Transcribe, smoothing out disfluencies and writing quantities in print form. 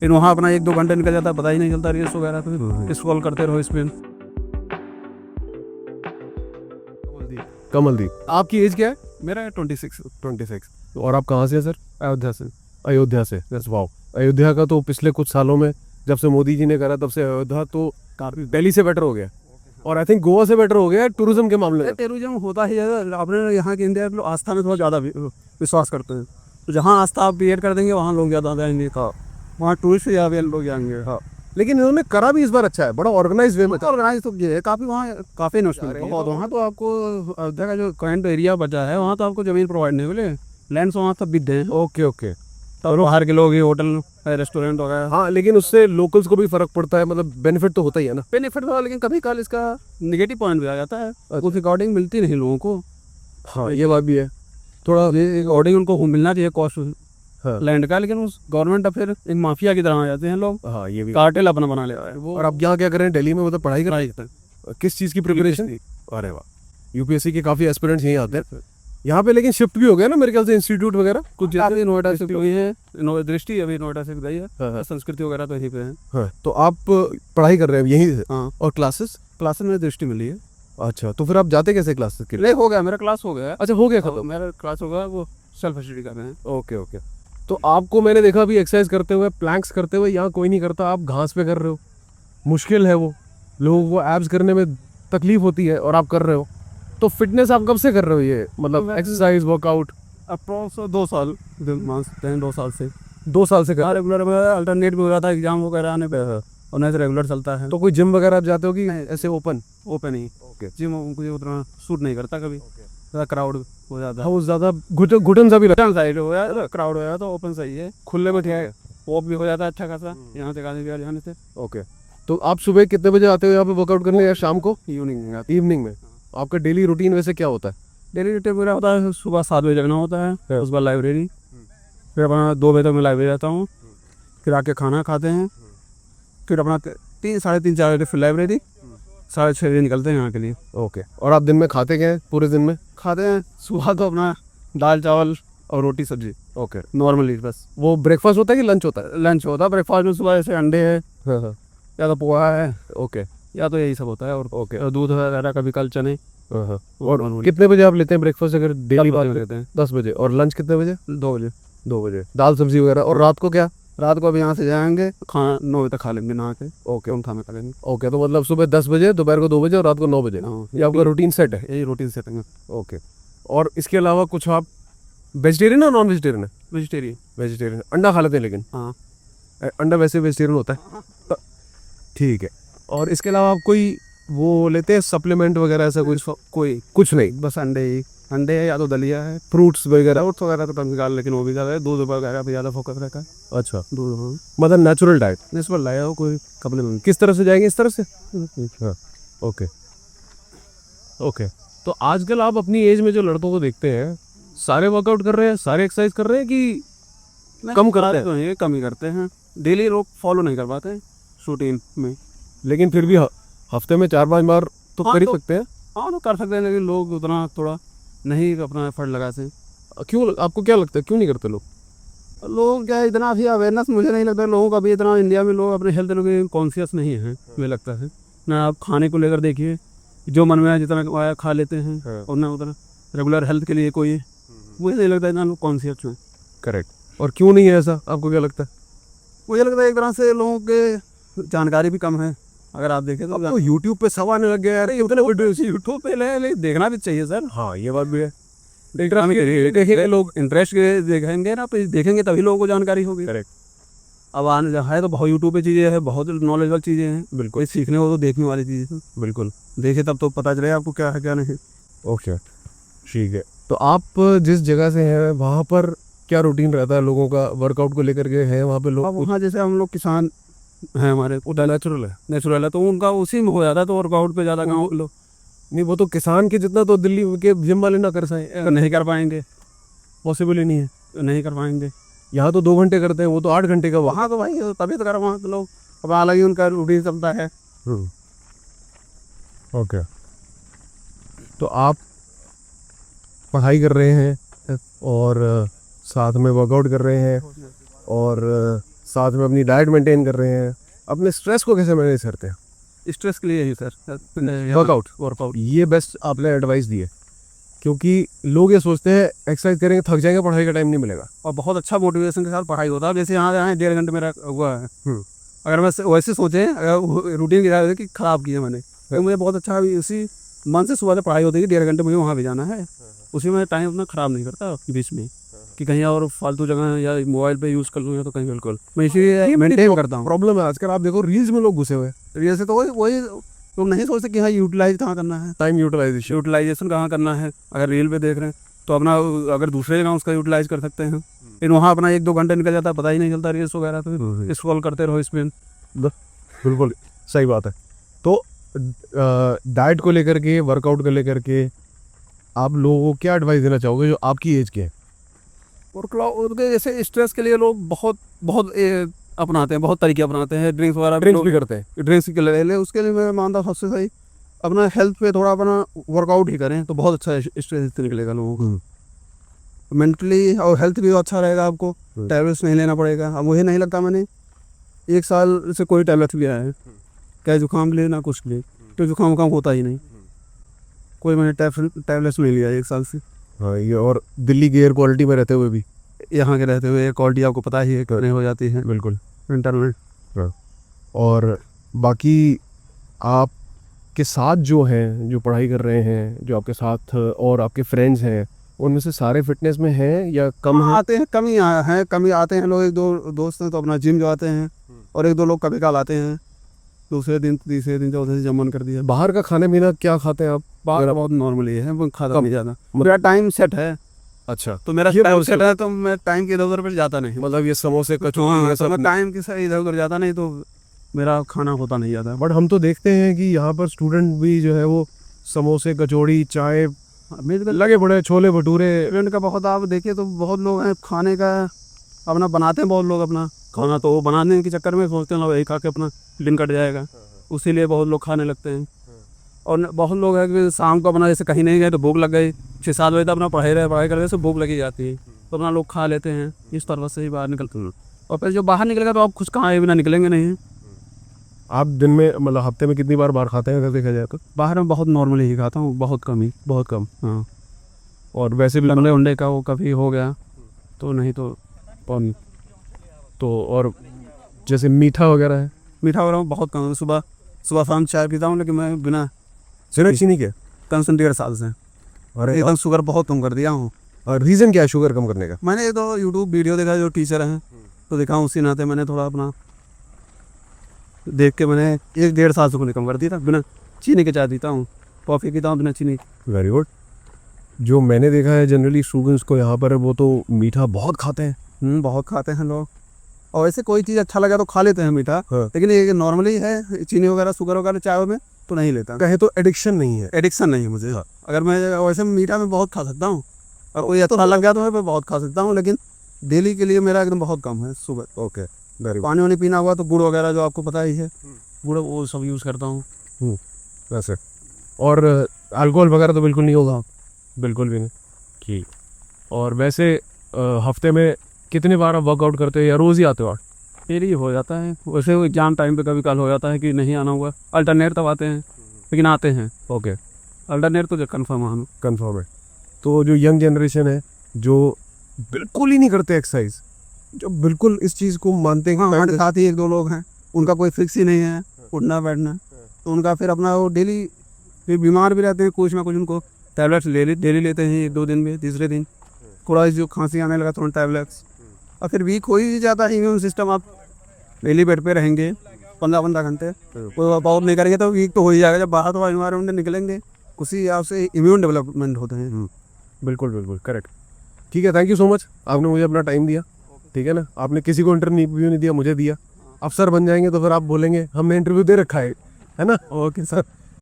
फिर वहाँ अपना 1-2 घंटे निकल जाता है, पता ही नहीं चलता, रील्स वगैरह पे स्क्रॉल करते रहो इस पे। कमलदीप, आपकी एज क्या है? मेरा 26। 26। और आप कहाँ से हैं सर? अयोध्या से। अयोध्या से। वाओ। अयोध्या का तो पिछले कुछ सालों में जब से मोदी जी ने करा तब से अयोध्या तो काफी दिल्ली से बेटर हो गया, और आई थिंक गोवा से बेटर हो गया टूरिज्म के मामले में। टूरिज्म होता ही है अपने यहाँ के इंडिया के लोग आस्था में थोड़ा ज़्यादा विश्वास करते हैं, तो जहाँ आस्था आप क्रिएट कर देंगे वहाँ लोग ज़्यादा जाएंगे। हाँ, वहाँ टूरिस्ट से ज़्यादा लोग जाएंगे। हाँ, लेकिन इन्होंने करा भी इस बार अच्छा है, बड़ा ऑर्गेनाइज वे में तो ऑर्गेनाइज तो ये है काफ़ी, वहाँ काफ़ी इन्वेस्टमेंट बहुत। वहाँ तो आपको अयोध्या का जो करंट एरिया बचा है वहाँ तो आपको ज़मीन प्रोवाइड नहीं मिले, लैंड वहाँ सब बिक गए। Okay okay. और बाहर के लोग ही होटल रेस्टोरेंट वगैरह। हाँ, लेकिन उससे लोकल्स को भी फर्क पड़ता है, मतलब बेनिफिट तो होता ही है ना। बेनिफिट हुआ, लेकिन कभी कल इसका निगेटिव पॉइंट भी आ जाता है, उस अकॉर्डिंग मिलती नहीं लोगों को। हाँ, ये बात भी है। थोड़ा ये अकॉर्डिंग उनको मिलना चाहिए कॉस्ट हाँ। लैंड का, लेकिन उस गवर्नमेंट अब फिर एक माफिया की तरह आ जाते हैं लोग, हाँ, ये भी। कार्टेल अपना बना ले रहा है वो। और आप यहाँ क्या कर रहे हैं दिल्ली में, मतलब पढ़ाई कर रहे करते हैं हैं? किस चीज़ की प्रिपरेशन? अरे वाह, यूपीएससी के काफ़ी एस्पिरेंट्स यहीं आते हैं यहाँ पे, लेकिन शिफ्ट भी हो गया ना मेरे ख्याल से इंस्टीट्यूट वगैरह कुछ जैसे नोएडा से हुई है, दृष्टि अभी नोएडा से गई है। हाँ। संस्कृति वगैरह तो यहीं पे है। हाँ, तो आप पढ़ाई कर रहे हैं यहीं से? हाँ, और क्लासेस? क्लासेस में दृष्टि मिली है। अच्छा, तो फिर आप जाते कैसे क्लासेस के लिए? नहीं, हो गया मेरा क्लास हो गया। अच्छा, हो गया तो खत्म। मेरा क्लास हो गया, वो सेल्फ स्टडी कर रहे हैं। Okay okay. तो आपको मैंने देखा अभी एक्सरसाइज करते हुए, प्लैंक्स करते हुए, यहाँ कोई नहीं करता, आप घास पे कर रहे हो। मुश्किल है वो, लोगों को एब्स करने में तकलीफ होती है और आप कर रहे हो। तो फिटनेस आप कब से कर रहे हो ये, मतलब एक्सरसाइज वर्कआउट? अप्रोक्स 2 साल, 2 साल से। 2 साल से कर? हाँ, रेगुलर में अल्टरनेट भी हो जाता है एग्जाम वगैरह आने पे, और नहीं तो रेगुलर चलता है। तो कोई जिम वगैरह आप जाते हो कि ऐसे ओपन? ओपन ही। ओके। जिम मुझे उतना सूट नहीं करता, कभी ज़्यादा क्राउड हो जाता है। हाँ, वो ज़्यादा घुटन सा भी लगता ओपन साइड हो जाए, क्राउड हो जाए तो ओपन सही है, खुले में ठीक है। वॉक भी हो जाता है अच्छा खासा यहाँ से गांधी विहार जाने से। ओके। तो आप सुबह कितने बजे आते हो यहाँ पे वर्कआउट करने, या शाम को? इवनिंग में आती इवनिंग में। आपका डेली रूटीन वैसे क्या होता है? डेली रूटीन मेरा होता है, सुबह 7 बजे जगना होता है, उसके बाद लाइब्रेरी, फिर अपना 2 बजे तक मैं लाइब्रेरी रहता हूँ, फिर आके खाना खाते हैं, फिर अपना 3, साढ़े 3, 4 बजे फिर लाइब्रेरी, 6:30 बजे निकलते हैं यहाँ के लिए। ओके। और आप दिन में खाते क्या है पूरे दिन में? खाते हैं सुबह तो अपना दाल चावल और रोटी सब्जी, ओके। नॉर्मली बस। वो ब्रेकफास्ट होता है कि लंच होता है? लंच होता है, ब्रेकफास्ट में सुबह जैसे अंडे है, हाँ हाँ। या तो पोहा है, ओके या तो यही सब होता है, और ओके। दूध वगैरह, कभी कल चने। हाँ हाँ। और और कितने बजे आप लेते हैं ब्रेकफास्ट, अगर डेली बात लेते हैं 10 बजे? और लंच कितने बजे? 2 बजे। 2 बजे दाल सब्जी वगैरह। और रात को क्या? रात को अब यहाँ से जाएंगे, खाना 9 बजे तक खा लेंगे नहा के। ओके। हम खाना खा लेंगे। ओके, तो मतलब सुबह 10 बजे, दोपहर को 2 बजे, और रात को 9 बजे। हाँ, ये आपका रूटीन सेट है? यही रूटीन सेटिंग है। ओके। और इसके अलावा कुछ आप वेजिटेरियन और नॉन वेजिटेरियन है? वेजिटेरियन। वेजिटेरियन। अंडा खा लेते हैं लेकिन? हाँ। अंडा वैसे वेजिटेरियन होता है? ठीक है। और इसके अलावा आप कोई वो लेते हैं सप्लीमेंट वगैरह, ऐसा कुछ? कोई कुछ नहीं, बस अंडे ही, अंडे है या तो दलिया है, फ्रूट्स वगैरह? फ्रूट्स वगैरह तो कभी निकाल, लेकिन वो भी ज़्यादा है, दूध वगैरह पे ज़्यादा फोकस रहता है। अच्छा, दूध। हाँ, मतलब नेचुरल डाइट। इस पर लाया हो कोई कपड़े किस तरह से जाएंगे? इस तरह से? हाँ। Okay okay. तो आजकल आप अपनी एज में जो लड़कों को देखते हैं, सारे वर्कआउट कर रहे हैं, सारे एक्सरसाइज कर रहे हैं, कि कम करते हैं? तो ये कम ही करते हैं, डेली लोग फॉलो नहीं कर पाते हैं रूटीन में। लेकिन फिर भी हफ्ते में 4-5 बार तो हाँ, कर ही तो सकते हैं। हाँ, तो कर सकते हैं, लेकिन लोग उतना थोड़ा नहीं अपना एफर्ट लगाते हैं। क्यों, आपको क्या लगता है क्यों नहीं करते लोग? लोग क्या, इतना अभी अवेयरनेस मुझे नहीं लगता लोगों का भी, इतना इंडिया में लोग अपने हेल्थ के कॉन्शियस नहीं है, मुझे लगता है ना। आप खाने को लेकर देखिए, जो मन में है जितना आया खा लेते हैं, हाँ। और ना उतना रेगुलर हेल्थ के लिए कोई, मुझे नहीं लगता इतना लोग कॉन्शियस हैं। करेक्ट। और क्यों नहीं है ऐसा, आपको क्या लगता है? मुझे लगता है एक तरह से लोगों के जानकारी भी कम है, अगर आप देखें अब तो यूट्यूब पे सब आने लग गया यार, इतने यूट्यूब पे देखना भी चाहिए सर। हाँ, ये बात भी है। देखेंगे लोग, इंटरेस्ट देखेंगे ना, देखेंगे तभी लोगों को जानकारी होगी। करेक्ट। अब आने है तो बहुत यूट्यूब पे चीज़ें हैं, बहुत नॉलेजेबल चीज़ें हैं, बिल्कुल। सीखने को तो देखने वाली चीज़ें हैं। बिल्कुल। देखे तब तो पता चले आपको क्या है क्या नहीं। ओके, ठीक है। तो आप जिस जगह से हैं वहाँ पर क्या रूटीन रहता है लोगों का, वर्कआउट को लेकर के है वहाँ पे लोग? अब वहाँ जैसे हम लोग किसान हैं, हमारे उधर नेचुरल है, तो उनका उसी में हो जाता है, तो वर्कआउट पे ज़्यादा गाँव लोग नहीं, वो तो किसान के जितना तो दिल्ली के जिम वाले ना कर सकें। नहीं कर पाएंगे, पॉसिबल ही नहीं है। नहीं कर पाएंगे। यहाँ तो 2 घंटे करते हैं, वो तो 8 घंटे का। वहाँ तो भाई तभी तो कर, वहाँ तो लोग अब अलग ही उनका रूटीन चलता है। ओके। तो आप पढ़ाई कर रहे हैं और साथ में वर्कआउट कर रहे हैं, और साथ में अपनी डाइट मेंटेन कर रहे हैं, अपने स्ट्रेस को कैसे मैनेज करते हैं? स्ट्रेस के लिए ही सर वर्कआउट ये बेस्ट आपने एडवाइस दी है, क्योंकि लोग ये सोचते हैं एक्सरसाइज करेंगे थक जाएंगे, पढ़ाई का टाइम नहीं मिलेगा। और बहुत अच्छा मोटिवेशन के साथ पढ़ाई होता है। जैसे यहाँ आए 1.5 घंटे मेरा हुआ है, अगर मैं वैसे सोचे अगर रूटीन की कि ख़राब किया मैंने, तो मुझे बहुत अच्छा अभी उसी मन से सुबह से पढ़ाई होती है कि 1.5 घंटे मुझे वहाँ भी जाना है, उसी में टाइम अपना ख़राब नहीं करता बीच में कि कहीं और फालतू जगह या मोबाइल पे यूज़ कर लूँ या तो कहीं बिल्कुल मैं इसीलिए मेंटेन करता हूँ। प्रॉब्लम है आजकल आप देखो रील्स में लोग घुसे हुए हैं, जैसे तो वही लोग नहीं सोचते कि हाँ यूटिलाइज कहाँ करना है, टाइम यूटिलाइजेशन कहाँ करना है। अगर रील पे देख रहे हैं तो अपना अगर दूसरे जगह उसका यूटिलाइज कर सकते हैं, लेकिन वहाँ अपना 1-2 घंटे निकल जाता है, पता ही नहीं चलता रील्स वगैरह, तो स्क्रॉल करते रहो इसमें। बिल्कुल सही बात है। तो डाइट को लेकर के, वर्कआउट को लेकर के आप लोगों को क्या एडवाइस देना चाहोगे जो आपकी एज के हैं? और जैसे स्ट्रेस के लिए लोग बहुत बहुत अपनाते हैं, बहुत तरीके अपनाते हैं, ड्रिंक्स वगैरह ड्रिंक्स भी करते हैं, ड्रिंक्स के लिए उसके लिए मैं मानता हूँ सबसे सही अपना हेल्थ पे थोड़ा अपना वर्कआउट ही करें तो बहुत अच्छा स्ट्रेस निकलेगा लोगों को, मेंटली और हेल्थ भी अच्छा रहेगा। आपको टैबलेट्स नहीं लेना पड़ेगा। अब मुझे नहीं लगता मैंने 1 साल से कोई टैबलेट लिया है, क्या जुकाम लिए ना कुछ लिए, तो जुकाम होता ही नहीं, कोई मैंने टैबलेट्स नहीं लिया 1 साल से। हाँ, ये और दिल्ली की एयर क्वालिटी में रहते हुए भी, यहाँ के रहते हुए एयर क्वालिटी आपको पता ही है कितनी हो जाती है बिल्कुल विंटर में। और बाकी आपके साथ जो हैं, जो पढ़ाई कर रहे हैं, जो आपके साथ और आपके फ्रेंड्स हैं, उनमें से सारे फिटनेस में हैं या कम हैं? आते हैं, कम ही आते हैं लोग। 1-2 दोस्त हैं तो अपना जिम जो आते हैं, और 1-2 लोग कभी काल आते हैं, दूसरे दिन तीसरे दिन चौथे से जमन कर दिया। बाहर का खाने पीना क्या खाते हैं आप? बाहर बहुत नॉर्मली है, वो खाता नहीं ज़्यादा। मेरा टाइम सेट है, अच्छा, तो मेरा ये टाइम बहुत सेट है तो मैं टाइम के इधर उधर पर जाता नहीं। मतलब ये समोसे कचौड़ी ये सब मैं टाइम के सही इधर उधर जाता नहीं, तो मेरा खाना होता नहीं ज़्यादा। बट हम तो देखते हैं कि यहाँ पर स्टूडेंट भी जो है वो समोसे कचौड़ी चाय लगे पड़े, छोले भटूरे। स्टूडेंट का बहुत आप देखिए तो बहुत लोग हैं खाने का अपना बनाते हैं, बहुत लोग अपना खाना तो वो बनाने के चक्कर में सोचते हैं वही खा के अपना दिन कट जाएगा, उसी लिए बहुत लोग खाने लगते हैं। और बहुत लोग हैं कि शाम को अपना जैसे कहीं नहीं गए तो भूख लग गई, 6-7 बजे तक अपना पढ़ाई करते से भूख लगी जाती है, तो अपना लोग खा लेते हैं, इस तरह से ही बाहर निकलते हैं। और फिर जो बाहर निकलेगा तो आप कुछ कहाँ बिना निकलेंगे नहीं। आप दिन में मतलब हफ्ते में कितनी बार खाते हैं अगर देखा जाए तो? बाहर में बहुत नॉर्मली ही खाता हूँ, बहुत कम। हाँ, और वैसे भी अंडे उंडे का वो कभी हो गया तो नहीं तो कौन तो। और जैसे मीठा वगैरह है? मीठा वगैरह बहुत कम। सुबह शाम चाय पीता हूँ, लेकिन मैं बिना चीनी के कंसम 1.5 साल से अरे एकदम शुगर बहुत कम कर दिया हूँ। और रीज़न क्या है शुगर कम करने का? मैंने तो यूट्यूब वीडियो देखा, जो टीचर हैं तो देखा, उसी नाते मैंने थोड़ा अपना देख के मैंने 1-1.5 साल से कम कर दिया था। बिना चीनी के चाय पीता हूँ, कॉफ़ी पीता हूँ बिना चीनी। Very good. जो मैंने देखा है जनरली स्टूडेंट्स को यहाँ पर वो तो मीठा बहुत खाते हैं। बहुत खाते हैं लोग, और वैसे कोई चीज़ अच्छा लगा तो खा लेते हैं मीठा। हाँ। लेकिन ये नॉर्मली है, चीनी वगैरह शुगर वगैरह चाय में तो नहीं लेता। कहे तो एडिक्शन नहीं है? एडिक्शन नहीं है मुझे। हाँ। अगर मैं वैसे मीठा में बहुत खा सकता हूँ, और कोई अच्छा लग गया तो मैं बहुत खा सकता हूँ, लेकिन डेली के लिए मेरा एकदम बहुत कम है। सुबह ओके, वेरी गुड। पानी वानी पीना हुआ तो गुड़ वगैरह जो आपको पता ही है, गुड़ वो सब यूज़ करता हूँ। वैसे और अल्कोहल वगैरह तो बिल्कुल नहीं होगा? बिल्कुल भी नहीं। ठीक। और वैसे हफ्ते में कितने बार आप वर्कआउट करते हो या रोज़ ही आते हो? फिर ही हो जाता है। वैसे एग्जाम टाइम पे कभी कल हो जाता है कि नहीं आना हुआ, अल्टरनेट तब आते हैं, लेकिन आते हैं। ओके, अल्टरनेट तो कंफर्म है। तो जो यंग जनरेशन है जो बिल्कुल ही नहीं करते एक्सरसाइज, जो बिल्कुल इस चीज़ को मानते हैं, हाँ, हमारे साथ ही 1-2 लोग हैं, उनका कोई फिक्स ही नहीं है उठना बैठना, तो उनका फिर अपना वो डेली फिर बीमार भी रहते हैं, कुछ ना कुछ उनको टैबलेट्स डेली लेते हैं। 1-2 दिन में, तीसरे दिन थोड़ा जो खांसी आने लगा तो टैबलेट्स, और फिर वीक हो ही जाता है इम्यून सिस्टम। आप डेली बेड पे रहेंगे 15-15 घंटे, कोई वर्कआउट नहीं करेंगे तो वीक तो हो ही जाएगा। जब बाहर तो एनवायरमेंट में निकलेंगे, उसी आपसे इम्यून डेवलपमेंट होते हैं। बिल्कुल करेक्ट। ठीक है, थैंक यू सो मच, आपने मुझे अपना टाइम दिया। ठीक है ना, आपने किसी को इंटरव्यू नहीं दिया, मुझे दिया। अफसर बन जाएंगे तो फिर आप बोलेंगे हमने इंटरव्यू दे रखा है ना? Okay sir.